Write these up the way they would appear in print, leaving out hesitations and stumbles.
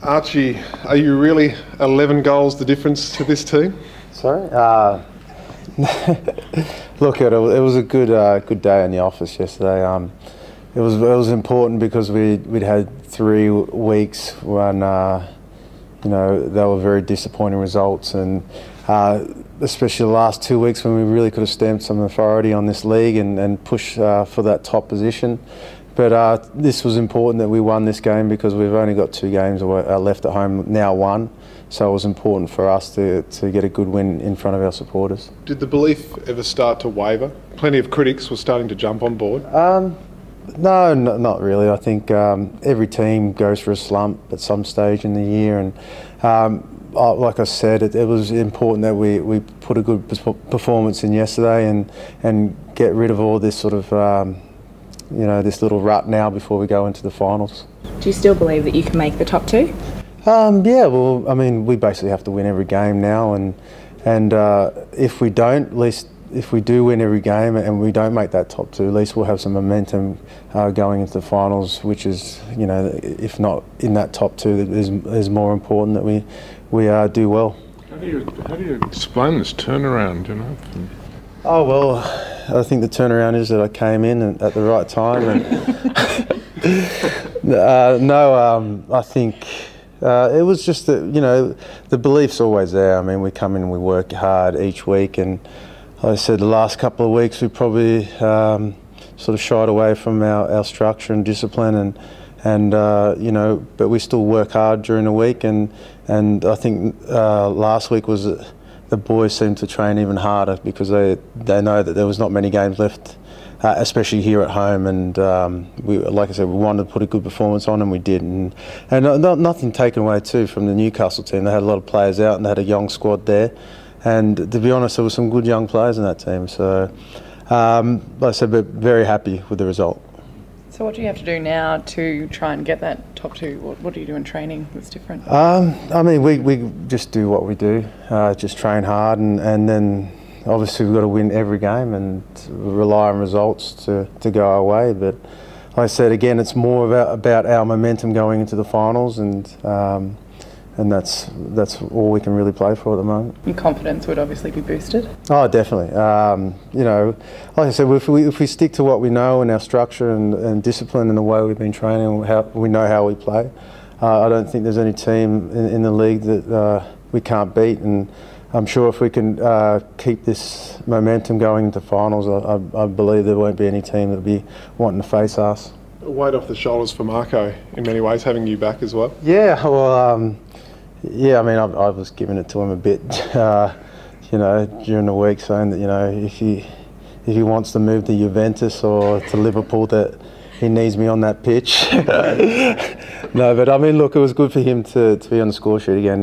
Archie, are you really 11 goals the difference to this team? Sorry? Look, it was a good day in the office yesterday. It was important because we'd had 3 weeks when they were very disappointing results, and especially the last 2 weeks when we really could have stamped some authority on this league and push for that top position. But this was important that we won this game because we've only got 2 games left at home, now 1. So it was important for us to get a good win in front of our supporters. Did the belief ever start to waver? Plenty of critics were starting to jump on board. No, not really. I think every team goes through a slump at some stage in the year, and like I said, it was important that we put a good performance in yesterday and get rid of all this sort of this little rut now before we go into the finals. Do you still believe that you can make the top 2? Yeah, well, I mean, we basically have to win every game now, and if we don't, at least if we do win every game and we don't make that top 2, at least we'll have some momentum going into the finals, which is, if not in that top 2, is more important that we do well. How do you explain this turnaround, Oh, well, I think the turnaround is that I came in at the right time. And I think it was just that, the belief's always there. I mean, we come in and we work hard each week, and like I said, the last couple of weeks we probably sort of shied away from our structure and discipline, but we still work hard during the week, and I think last week was the boys seemed to train even harder because they know that there was not many games left, especially here at home, and like I said, we wanted to put a good performance on, and we did, and nothing taken away too from the Newcastle team. They had a lot of players out and they had a young squad there, and to be honest, there were some good young players in that team, so like I said, we're very happy with the result. So what do you have to do now to try and get that top 2? What do you do in training that's different? I mean, we just do what we do, just train hard, and then obviously we've got to win every game and rely on results to go our way. But like I said, again, it's more about our momentum going into the finals, and that's all we can really play for at the moment. Your confidence would obviously be boosted. Oh, definitely. Like I said, if we stick to what we know and our structure and discipline and the way we've been training, we know how we play. I don't think there's any team in the league that we can't beat, and I'm sure if we can keep this momentum going into finals, I believe there won't be any team that'll be wanting to face us. A weight off the shoulders for Marco in many ways, having you back as well. Yeah, well, yeah, I mean, I was giving it to him a bit, during the week, saying that, if he wants to move to Juventus or to Liverpool, that he needs me on that pitch. No, but I mean, look, it was good for him to be on the score sheet again.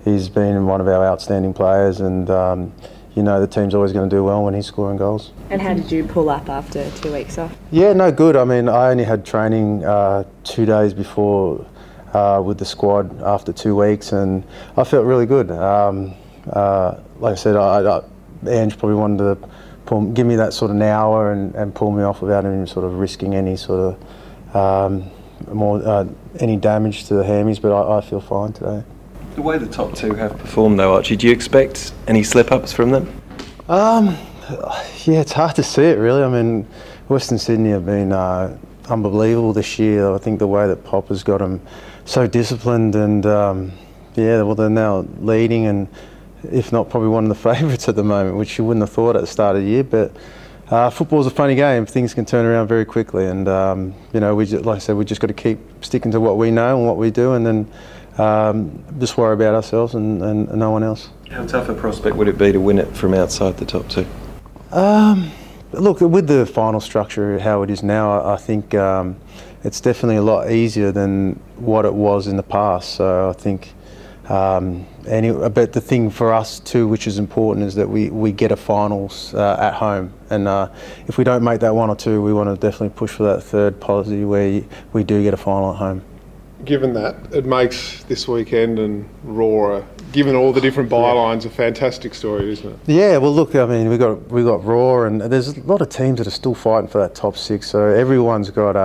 He's been one of our outstanding players, and the team's always going to do well when he's scoring goals. And how did you pull up after 2 weeks off? Yeah, no, good. I mean, I only had training 2 days before with the squad after 2 weeks, and I felt really good. Like I said, Ange probably wanted to give me that sort of an hour and pull me off without any sort of risking any sort of any damage to the hammies, but I feel fine today. The way the top 2 have performed though, Archie, do you expect any slip-ups from them? Yeah, it's hard to see it really. I mean, Western Sydney have been unbelievable this year. I think the way that Pop has got them so disciplined, and yeah, well, they're now leading, and if not probably one of the favourites at the moment, which you wouldn't have thought at the start of the year. But football's a funny game. Things can turn around very quickly, and like I said, we just got to keep sticking to what we know and what we do, and then just worry about ourselves and no one else. How tough a prospect would it be to win it from outside the top 2? Look, with the final structure how it is now, I think it's definitely a lot easier than what it was in the past. So I think, but the thing for us too, which is important, is that we get a finals at home, and if we don't make that 1 or 2, we want to definitely push for that 3rd policy where we do get a final at home. Given that, it makes this weekend and Raw, given all the different bylines, a fantastic story, isn't it? Yeah, well, look, I mean, we got Raw, and there's a lot of teams that are still fighting for that top 6. So everyone's got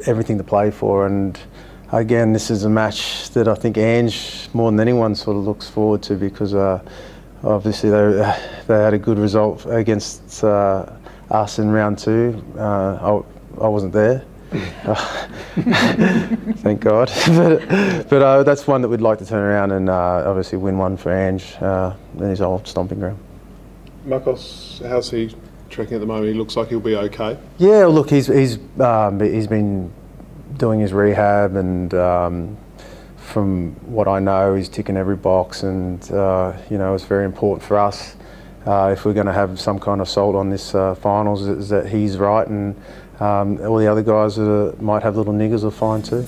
everything to play for, and again, this is a match that I think Ange, more than anyone, sort of looks forward to, because obviously they had a good result against us in round 2. I wasn't there. Thank God. but that's one that we'd like to turn around and obviously win one for Ange in his old stomping ground. Marcos, how's he tracking at the moment? He looks like he'll be okay. Yeah, look, he's been doing his rehab, and from what I know, he's ticking every box, and you know, it's very important for us if we're going to have some kind of salt on this finals, is that he's right, and all the other guys that might have little niggers are fine too.